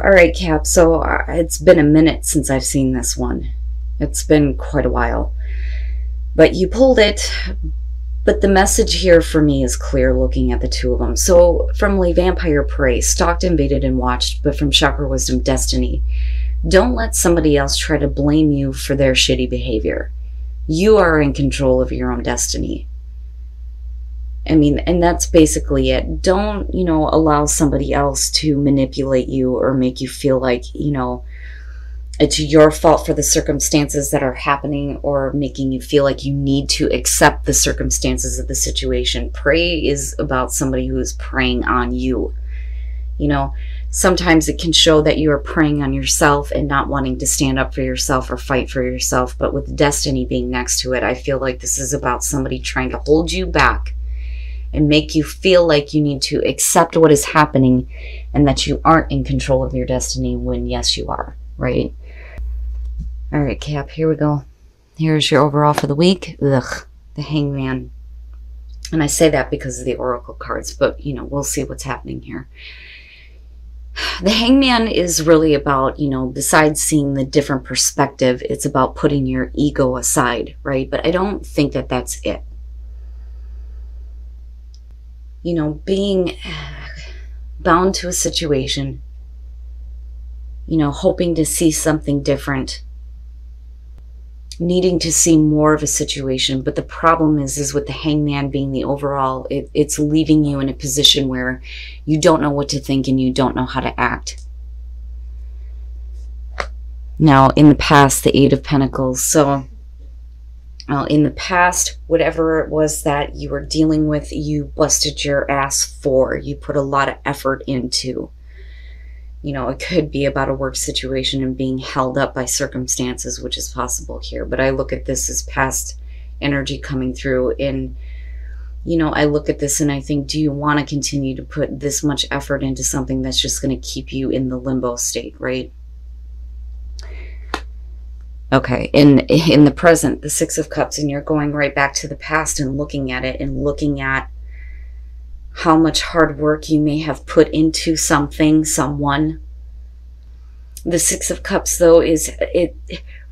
All right, Cap, so it's been a minute since I've seen this one. It's been quite a while. But you pulled it. But the message here for me is clear looking at the two of them. So from Lay Vampire Prey, stalked, invaded, and watched, but from Chakra Wisdom, Destiny. Don't let somebody else try to blame you for their shitty behavior. You are in control of your own destiny. I mean, and that's basically it. Don't, allow somebody else to manipulate you or make you feel like, it's your fault for the circumstances that are happening, or making you feel like you need to accept the circumstances of the situation. Prey is about somebody who is preying on you. Sometimes it can show that you are preying on yourself and not wanting to stand up for yourself or fight for yourself. But with destiny being next to it, I feel like this is about somebody trying to hold you back and make you feel like you need to accept what is happening and that you aren't in control of your destiny, when yes, you are, right? All right, Cap, here we go. Here's your overall for the week. Ugh, the Hangman. And I say that because of the Oracle cards, but, we'll see what's happening here. The Hangman is really about, besides seeing the different perspective, it's about putting your ego aside, right? But I don't think that that's it. Being bound to a situation, hoping to see something different, needing to see more of a situation. But the problem is with the Hangman being the overall, it's leaving you in a position where you don't know what to think and you don't know how to act. Now, in the past, the Eight of Pentacles. So, in the past, whatever it was that you were dealing with, you busted your ass for. You put a lot of effort into. It could be about a work situation and being held up by circumstances, which is possible here. But I look at this as past energy coming through. And, I look at this and I think, do you want to continue to put this much effort into something that's just going to keep you in the limbo state, right? Okay, in the present, the Six of Cups, and you're going right back to the past and looking at it and looking at how much hard work you may have put into something, someone. The Six of Cups, though, is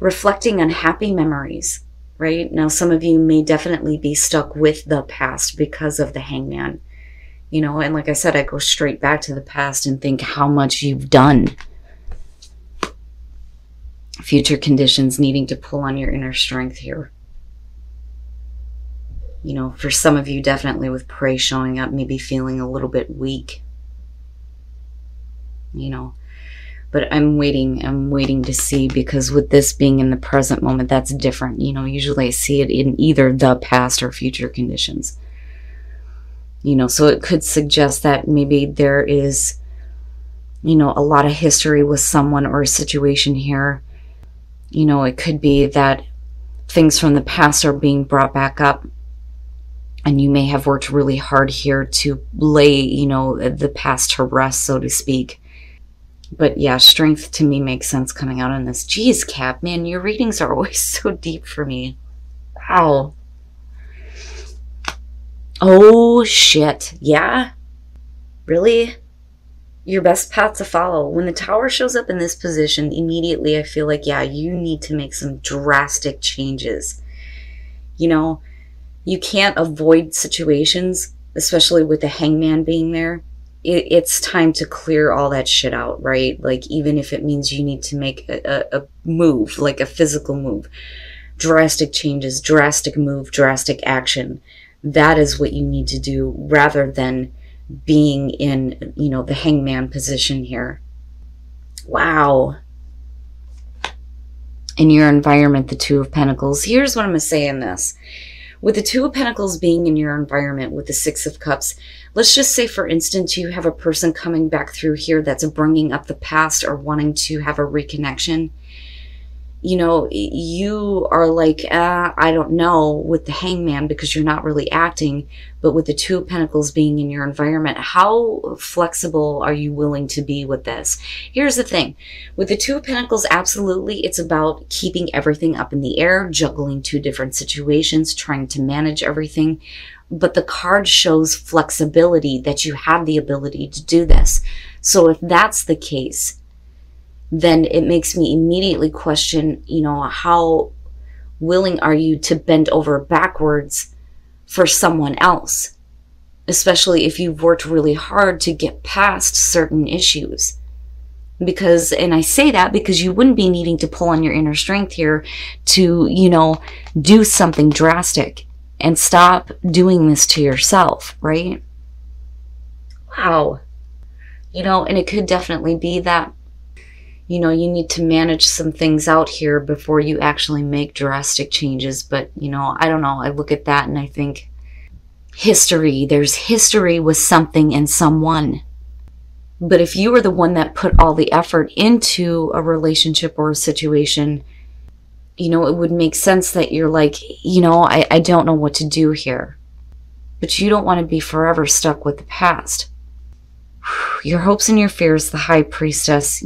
reflecting on happy memories, right? Now, some of you may definitely be stuck with the past because of the Hangman. And like I said, I go straight back to the past and think how much you've done. Future conditions, needing to pull on your inner strength here. For some of you, definitely with Prey showing up, maybe feeling a little bit weak. But I'm waiting to see, because with this being in the present moment, that's different. Usually I see it in either the past or future conditions. So it could suggest that maybe there is, a lot of history with someone or a situation here. It could be that things from the past are being brought back up. And you may have worked really hard here to lay, the past to rest, so to speak. But yeah, strength to me makes sense coming out on this. Geez, Cap, man, your readings are always so deep for me. Wow. Oh, shit. Yeah? Really? Your best path to follow. When the Tower shows up in this position, immediately I feel like, yeah, you need to make some drastic changes. You can't avoid situations, especially with the Hangman being there. It's time to clear all that shit out, right? Like, even if it means you need to make a move, like a physical move. Drastic changes, drastic move, drastic action. That is what you need to do, rather than being in, the Hangman position here. Wow. In your environment, the Two of Pentacles. Here's what I'm going to say in this. With the Two of Pentacles being in your environment with the Six of Cups, let's just say, for instance, you have a person coming back through here that's bringing up the past or wanting to have a reconnection. You are like, I don't know, with the Hangman, because you're not really acting. But with the Two of Pentacles being in your environment, how flexible are you willing to be with this? Here's the thing. With the Two of Pentacles, absolutely, it's about keeping everything up in the air, juggling two different situations, trying to manage everything. But the card shows flexibility, that you have the ability to do this. So if that's the case, then it makes me immediately question, how willing are you to bend over backwards for someone else? Especially if you've worked really hard to get past certain issues. Because, and I say that because you wouldn't be needing to pull on your inner strength here to, do something drastic and stop doing this to yourself, right? Wow. And it could definitely be that, you need to manage some things out here before you actually make drastic changes. But, I don't know. I look at that and I think, history. There's history with something and someone. But if you were the one that put all the effort into a relationship or a situation, it would make sense that you're like, I don't know what to do here. But you don't want to be forever stuck with the past. Your hopes and your fears, the High Priestess,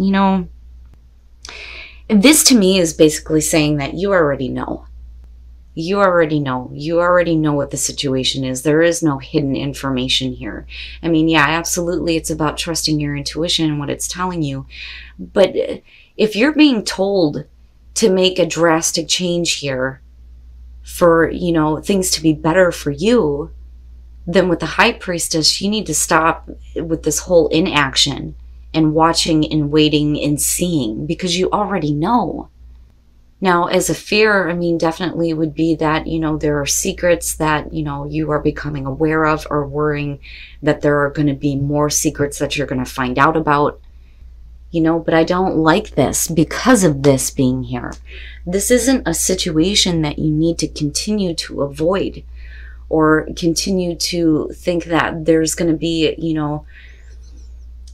this to me is basically saying that you already know. You already know. You already know what the situation is. There is no hidden information here. I mean, yeah, absolutely. It's about trusting your intuition and what it's telling you. But if you're being told to make a drastic change here for, things to be better for you, then with the High Priestess, you need to stop with this whole inaction and watching and waiting and seeing, because you already know. Now, as a fear, I mean, definitely would be that, there are secrets that, you are becoming aware of, or worrying that there are going to be more secrets that you're going to find out about, but I don't like this because of this being here. This isn't a situation that you need to continue to avoid or continue to think that there's going to be,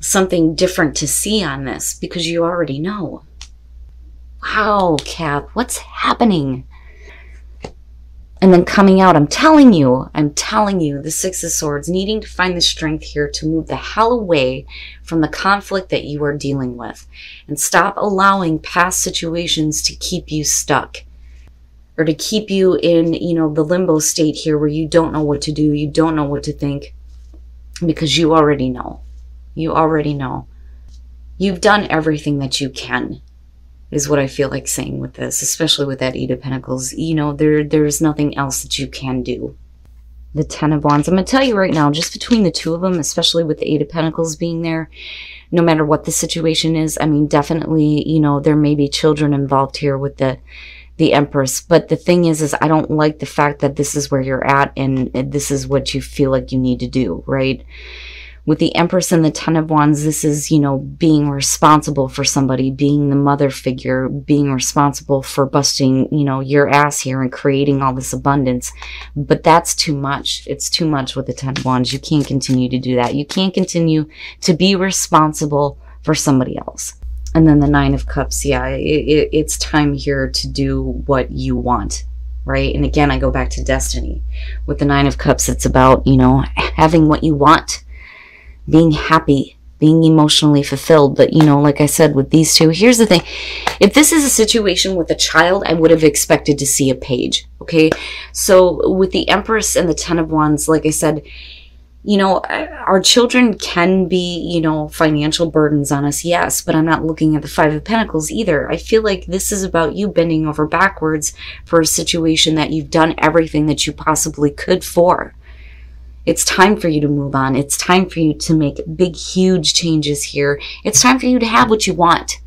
something different to see on this, because you already know. Wow, Cap, what's happening? And then coming out, I'm telling you, the Six of Swords, needing to find the strength here to move the hell away from the conflict that you are dealing with, and stop allowing past situations to keep you stuck, or to keep you in, the limbo state here where you don't know what to do, you don't know what to think, because you already know. You already know. You've done everything that you can, is what I feel like saying with this, especially with that Eight of Pentacles. There's nothing else that you can do. The Ten of Wands. I'm going to tell you right now, just between the two of them, especially with the Eight of Pentacles being there, no matter what the situation is, I mean, definitely, there may be children involved here with the Empress. But the thing is I don't like the fact that this is where you're at and this is what you feel like you need to do, right? With the Empress and the Ten of Wands, this is, being responsible for somebody, being the mother figure, being responsible for busting, your ass here and creating all this abundance. But that's too much. It's too much with the Ten of Wands. You can't continue to do that. You can't continue to be responsible for somebody else. And then the Nine of Cups, yeah, it's time here to do what you want, right? And again, I go back to destiny. With the Nine of Cups, it's about, having what you want, being happy, being emotionally fulfilled. But, like I said, with these two, here's the thing. If this is a situation with a child, I would have expected to see a page, okay? So with the Empress and the Ten of Wands, like I said, our children can be, financial burdens on us, yes, but I'm not looking at the Five of Pentacles either. I feel like this is about you bending over backwards for a situation that you've done everything that you possibly could for. It's time for you to move on. It's time for you to make big, huge changes here. It's time for you to have what you want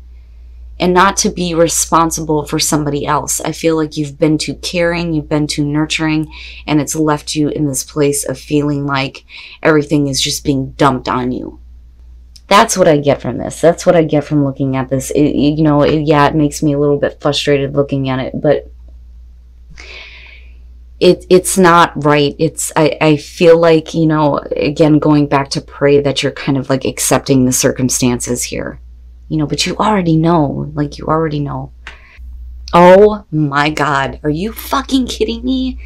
and not to be responsible for somebody else. I feel like you've been too caring, you've been too nurturing, and it's left you in this place of feeling like everything is just being dumped on you. That's what I get from this. That's what I get from looking at this. Yeah, it makes me a little bit frustrated looking at it, but it's not right. I feel like, again, going back to pray that you're kind of like accepting the circumstances here, but you already know, you already know. Oh my God. Are you fucking kidding me?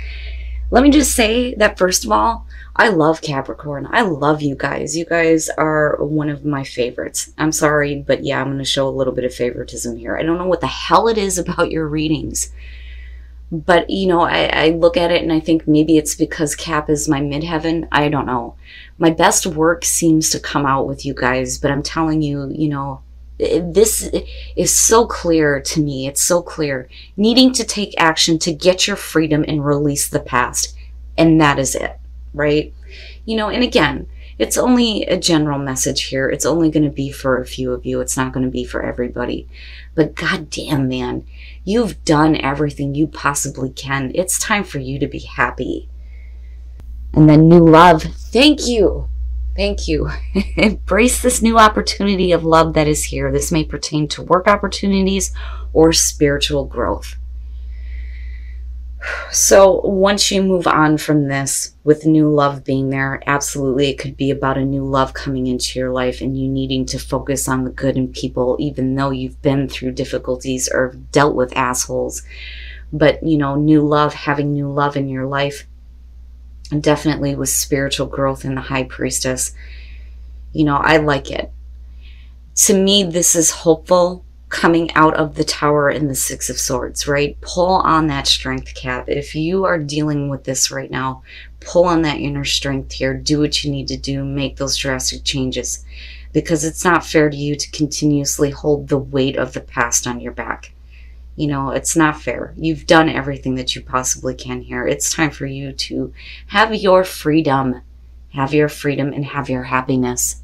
Let me just say that, first of all, I love Capricorn. I love you guys. You guys are one of my favorites. I'm sorry, but yeah, I'm going to show a little bit of favoritism here. I don't know what the hell it is about your readings. But, I look at it and I think maybe it's because Cap is my midheaven. I don't know. My best work seems to come out with you guys, but I'm telling you, This is so clear to me. It's so clear. Needing to take action to get your freedom and release the past. And that is it, right? You know, and again, it's only a general message here. It's only going to be for a few of you. It's not going to be for everybody. But goddamn, man, you've done everything you possibly can. It's time for you to be happy. And then new love. Thank you. Thank you. Embrace this new opportunity of love that is here. This may pertain to work opportunities or spiritual growth. So once you move on from this, with new love being there, absolutely it could be about a new love coming into your life and you needing to focus on the good in people, even though you've been through difficulties or dealt with assholes. But, you know, new love, having new love in your life, definitely with spiritual growth in the High Priestess. You know, I like it. To me, this is hopeful, coming out of the Tower and the Six of Swords, right? Pull on that strength, Cap. If you are dealing with this right now, pull on that inner strength here. Do what you need to do. Make those drastic changes. Because it's not fair to you to continuously hold the weight of the past on your back. You know, it's not fair. You've done everything that you possibly can here. It's time for you to have your freedom. Have your freedom and have your happiness.